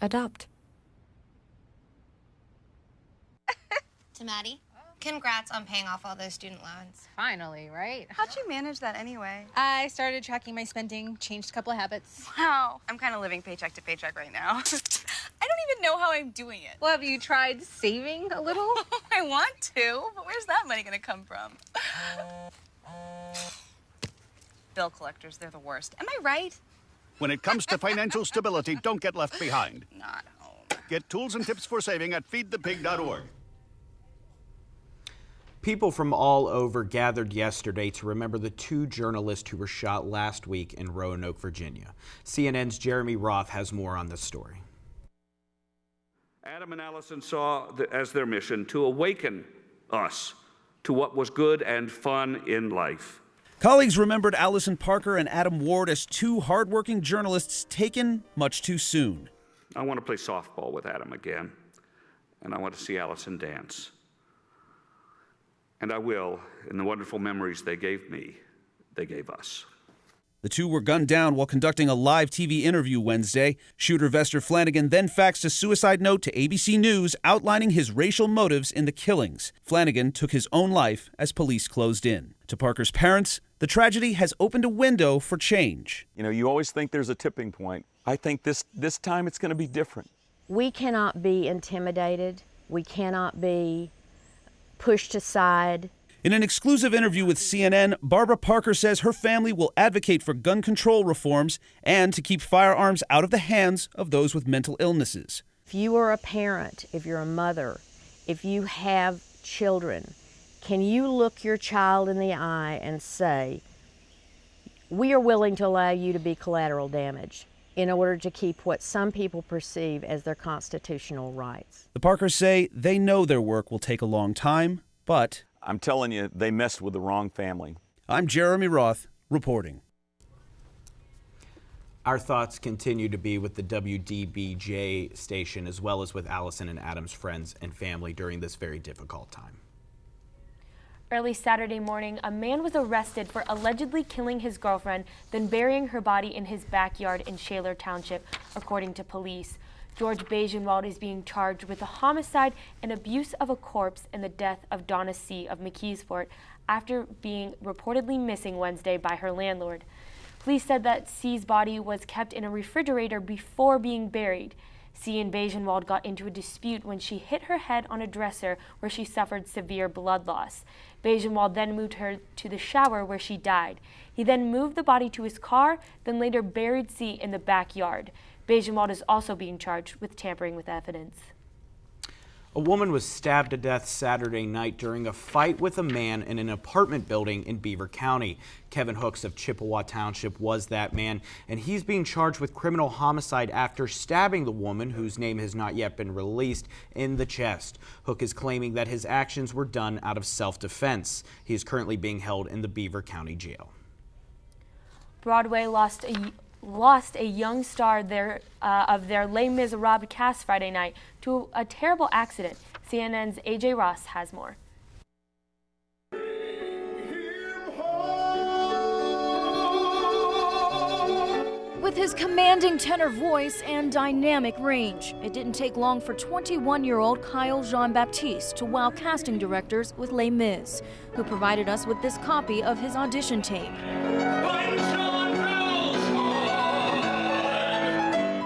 Adopt. To Maddie, congrats on paying off all those student loans. Finally, right? How'd you manage that anyway? I started tracking my spending, changed a couple of habits. Wow, I'm kind of living paycheck to paycheck right now. I don't even know how I'm doing it. Well, have you tried saving a little? I want to, but where's that money gonna come from? Bill collectors, they're the worst. Am I right? When it comes to financial stability, don't get left behind. Not home. Get tools and tips for saving at feedthepig.org. People from all over gathered yesterday to remember the 2 journalists who were shot last week in Roanoke, Virginia. CNN's Jeremy Roth has more on this story. Adam and Allison saw as their mission to awaken us to what was good and fun in life. Colleagues remembered Allison Parker and Adam Ward as 2 hardworking journalists taken much too soon. I want to play softball with Adam again, and I want to see Allison dance. And I will, in the wonderful memories they gave me, they gave us. The 2 were gunned down while conducting a live TV interview Wednesday. Shooter Vester Flanagan then faxed a suicide note to ABC News outlining his racial motives in the killings. Flanagan took his own life as police closed in. To Parker's parents, the tragedy has opened a window for change. You know, you always think there's a tipping point. I think this time it's going to be different. We cannot be intimidated. We cannot be pushed aside. In an exclusive interview with CNN, Barbara Parker says her family will advocate for gun control reforms and to keep firearms out of the hands of those with mental illnesses. If you are a parent, if you're a mother, if you have children, can you look your child in the eye and say, we are willing to allow you to be collateral damage in order to keep what some people perceive as their constitutional rights? The Parkers say they know their work will take a long time, but I'm telling you, they messed with the wrong family. I'm Jeremy Roth, reporting. Our thoughts continue to be with the WDBJ station as well as with Allison and Adam's friends and family during this very difficult time. Early Saturday morning, a man was arrested for allegedly killing his girlfriend, then burying her body in his backyard in Shaler Township, according to police. George Bagenwald is being charged with a homicide and abuse of a corpse in the death of Donna C. of McKeesport after being reportedly missing Wednesday by her landlord. Police said that C's body was kept in a refrigerator before being buried. C and Bagenwald got into a dispute when she hit her head on a dresser where she suffered severe blood loss. Bagenwald then moved her to the shower where she died. He then moved the body to his car, then later buried C in the backyard. Bagenwald is also being charged with tampering with evidence. A woman was stabbed to death Saturday night during a fight with a man in an apartment building in Beaver County. Kevin Hooks of Chippewa Township was that man, and he's being charged with criminal homicide after stabbing the woman, whose name has not yet been released, in the chest. Hook is claiming that his actions were done out of self-defense. He is currently being held in the Beaver County Jail. Broadway lost a young star of their Les Miserables cast Friday night to a terrible accident. CNN's AJ Ross has more. With his commanding tenor voice and dynamic range, it didn't take long for 21-year-old Kyle Jean-Baptiste to wow casting directors with Les Mis, who provided us with this copy of his audition tape.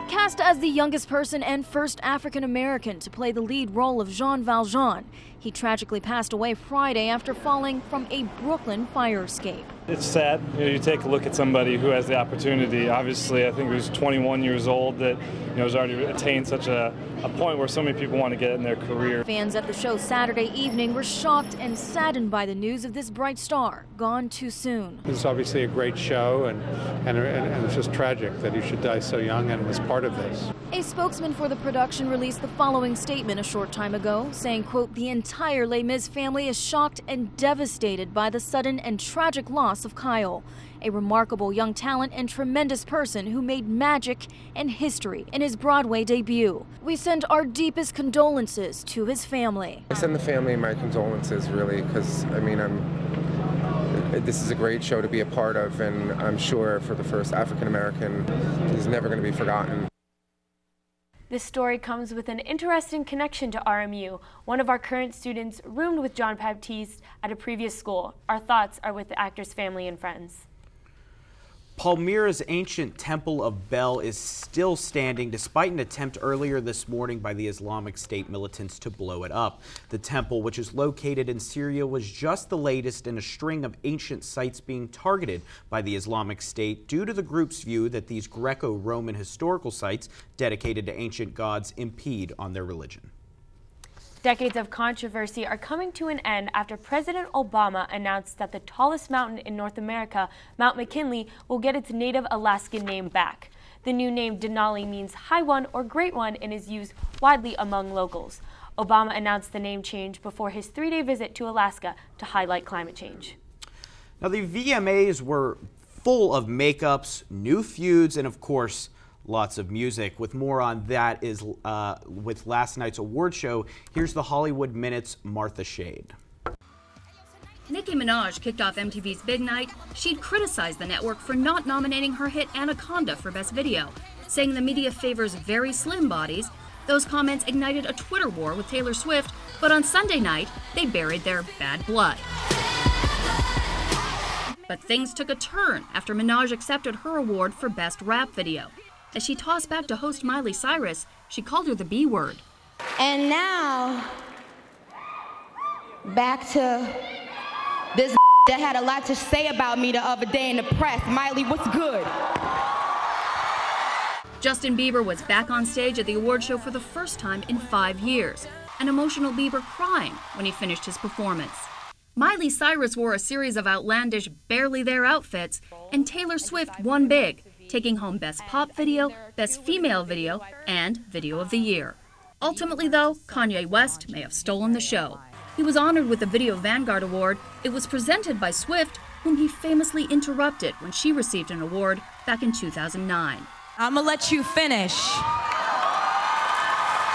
Cast as the youngest person and first African-American to play the lead role of Jean Valjean, he tragically passed away Friday after falling from a Brooklyn fire escape. It's sad. You take a look at somebody who has the opportunity. Obviously, I think he was 21 years old that has already attained such a point where so many people want to get in their career. Fans at the show Saturday evening were shocked and saddened by the news of this bright star gone too soon. It's obviously a great show, and it's just tragic that he should die so young and was part of this. A spokesman for the production released the following statement a short time ago, saying, quote, "The entire Les Mis family is shocked and devastated by the sudden and tragic loss of Kyle, a remarkable young talent and tremendous person who made magic and history in his Broadway debut. We send our deepest condolences to his family." I send the family my condolences, really, because, this is a great show to be a part of, and I'm sure for the first African American, he's never going to be forgotten. This story comes with an interesting connection to RMU. One of our current students roomed with John Baptiste at a previous school. Our thoughts are with the actor's family and friends. Palmyra's ancient Temple of Bel is still standing despite an attempt earlier this morning by the Islamic State militants to blow it up. The temple, which is located in Syria, was just the latest in a string of ancient sites being targeted by the Islamic State due to the group's view that these Greco-Roman historical sites dedicated to ancient gods impede on their religion. Decades of controversy are coming to an end after President Obama announced that the tallest mountain in North America, Mount McKinley, will get its native Alaskan name back. The new name Denali means high one or great one and is used widely among locals. Obama announced the name change before his 3-day visit to Alaska to highlight climate change. Now, the VMAs were full of makeups, new feuds, and of course, lots of music. With more on that is with last night's award show, here's the Hollywood Minute's Martha Shade. Nicki Minaj kicked off MTV's Big Night. She'd criticized the network for not nominating her hit Anaconda for Best Video, saying the media favors very slim bodies. Those comments ignited a Twitter war with Taylor Swift, but on Sunday night, they buried their bad blood. But things took a turn after Minaj accepted her award for Best Rap Video. As she tossed back to host Miley Cyrus, she called her the B word. And now, back to this that had a lot to say about me the other day in the press. Miley, what's good? Justin Bieber was back on stage at the award show for the first time in 5 years, an emotional Bieber crying when he finished his performance. Miley Cyrus wore a series of outlandish, barely there outfits, and Taylor Swift won big, taking home Best Pop Video, Best Female Video, and Video of the Year. Ultimately, though, Kanye West may have stolen the show. He was honored with the Video Vanguard Award. It was presented by Swift, whom he famously interrupted when she received an award back in 2009. I'm gonna let you finish.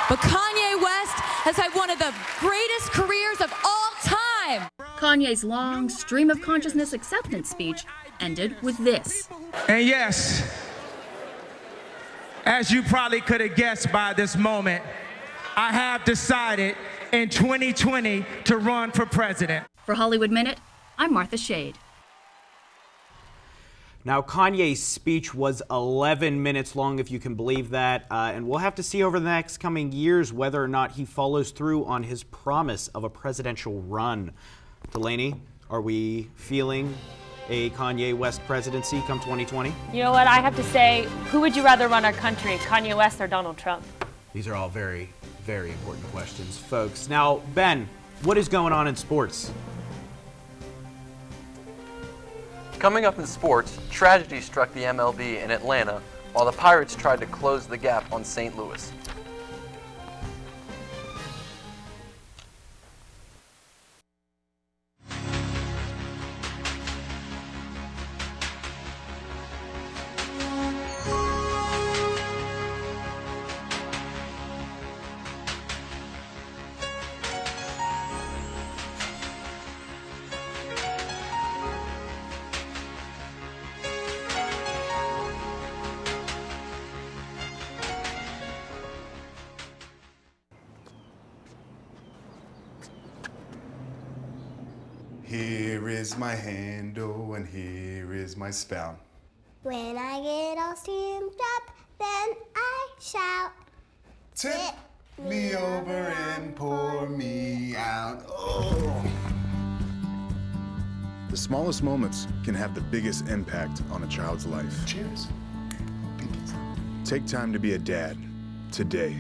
But Kanye West has had one of the greatest careers of all time. Kanye's long stream of consciousness acceptance speech ended with this. And yes, as you probably could have guessed by this moment, I have decided in 2020 to run for president. For Hollywood Minute, I'm Martha Shade. Now, Kanye's speech was 11 minutes long, if you can believe that, and we'll have to see over the next coming years whether or not he follows through on his promise of a presidential run. Delaney, are we feeling a Kanye West presidency come 2020? You know what, I have to say, who would you rather run our country, Kanye West or Donald Trump? These are all very, very important questions, folks. Now, Ben, what is going on in sports? Coming up in sports, tragedy struck the MLB in Atlanta while the Pirates tried to close the gap on St. Louis. Here is my handle and here is my spout. When I get all steamed up, then I shout. Tip me over and pour me out. Oh. The smallest moments can have the biggest impact on a child's life. Cheers. Take time to be a dad today.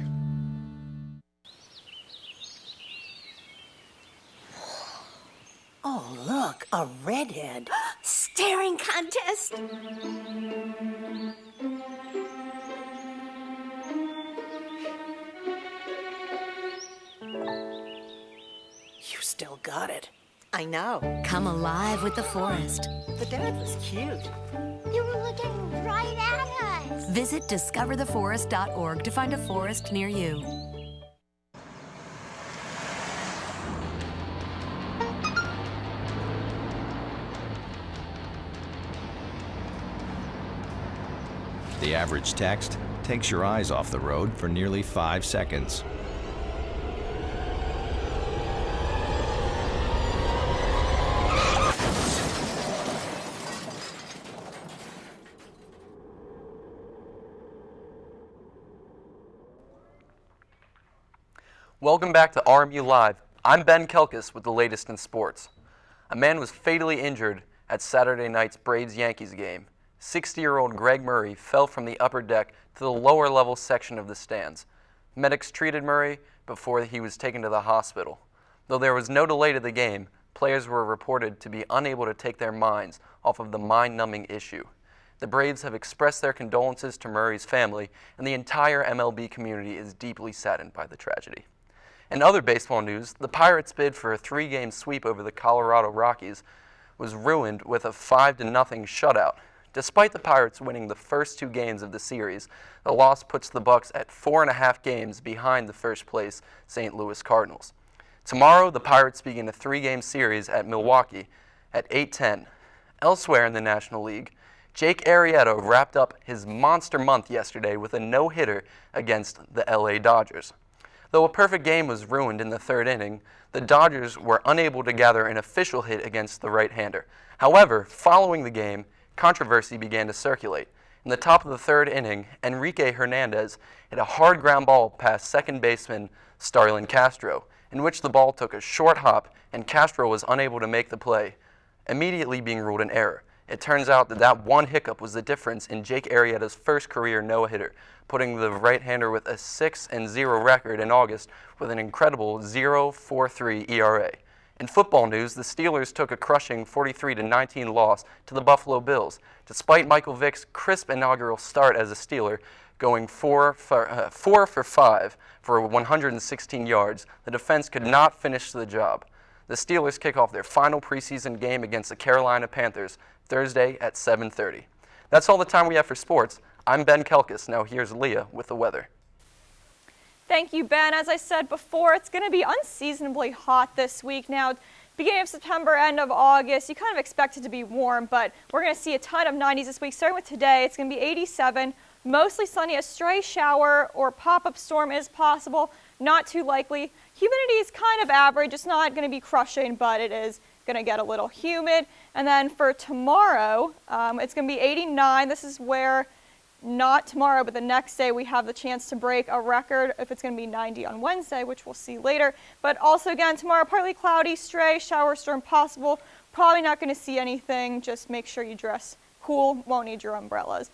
Oh, look, a redhead. Staring contest. You still got it. I know. Come alive with the forest. The dad was cute. They were looking right at us. Visit discovertheforest.org to find a forest near you. The average text, takes your eyes off the road for nearly 5 seconds. Welcome back to RMU Live. I'm Ben Kelkis with the latest in sports. A man was fatally injured at Saturday night's Braves-Yankees game. 60-year-old Greg Murray fell from the upper deck to the lower level section of the stands. Medics treated Murray before he was taken to the hospital. Though there was no delay to the game, players were reported to be unable to take their minds off of the mind-numbing issue. The Braves have expressed their condolences to Murray's family, and the entire MLB community is deeply saddened by the tragedy. In other baseball news, the Pirates' bid for a 3-game sweep over the Colorado Rockies was ruined with a 5-0 shutout. Despite the Pirates winning the first 2 games of the series, the loss puts the Bucs at 4.5 games behind the first-place St. Louis Cardinals. Tomorrow, the Pirates begin a 3-game series at Milwaukee at 8:10. Elsewhere in the National League, Jake Arrieta wrapped up his monster month yesterday with a no-hitter against the LA Dodgers. Though a perfect game was ruined in the 3rd inning, the Dodgers were unable to gather an official hit against the right-hander. However, following the game, controversy began to circulate. In the top of the 3rd inning, Enrique Hernandez hit a hard ground ball past second baseman Starlin Castro, in which the ball took a short hop and Castro was unable to make the play, immediately being ruled an error. It turns out that one hiccup was the difference in Jake Arrieta's first career no-hitter, putting the right-hander with a 6-0 record in August with an incredible 0.43 ERA. In football news, the Steelers took a crushing 43-19 loss to the Buffalo Bills. Despite Michael Vick's crisp inaugural start as a Steeler, going 4 for 5 for 116 yards, the defense could not finish the job. The Steelers kick off their final preseason game against the Carolina Panthers Thursday at 7:30. That's all the time we have for sports. I'm Ben Kelkis. Now here's Leah with the weather. Thank you, Ben. As I said before, it's going to be unseasonably hot this week. Now, beginning of September, end of August, you kind of expect it to be warm, but we're going to see a ton of 90s this week. Starting with today, it's going to be 87, mostly sunny. A stray shower or pop-up storm is possible, not too likely. Humidity is kind of average. It's not going to be crushing, but it is going to get a little humid. And then for tomorrow, it's going to be 89. This is where, not tomorrow, but the next day, we have the chance to break a record if it's going to be 90 on Wednesday, which we'll see later. But also, again, tomorrow, partly cloudy, stray, shower, storm possible. Probably not going to see anything. Just make sure you dress cool. Won't need your umbrellas.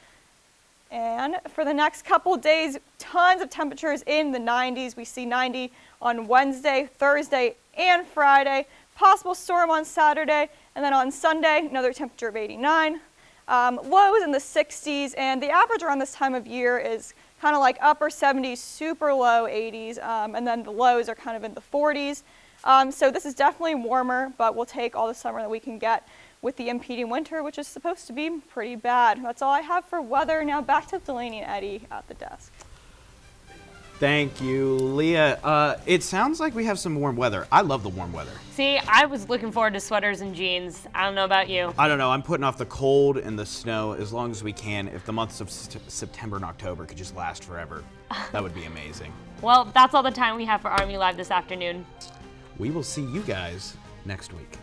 And for the next couple days, tons of temperatures in the 90s. We see 90 on Wednesday, Thursday, and Friday. Possible storm on Saturday. And then on Sunday, another temperature of 89. Lows in the 60s, and the average around this time of year is kind of like upper 70s, super low 80s, and then the lows are kind of in the 40s. So this is definitely warmer, but we'll take all the summer that we can get with the impeding winter, which is supposed to be pretty bad. That's all I have for weather. Now back to Delaney and Eddie at the desk. Thank you, Leah. It sounds like we have some warm weather. I love the warm weather. See, I was looking forward to sweaters and jeans. I don't know about you. I don't know. I'm putting off the cold and the snow as long as we can. If the months of September and October could just last forever, that would be amazing. Well, that's all the time we have for RMU Live this afternoon. We will see you guys next week.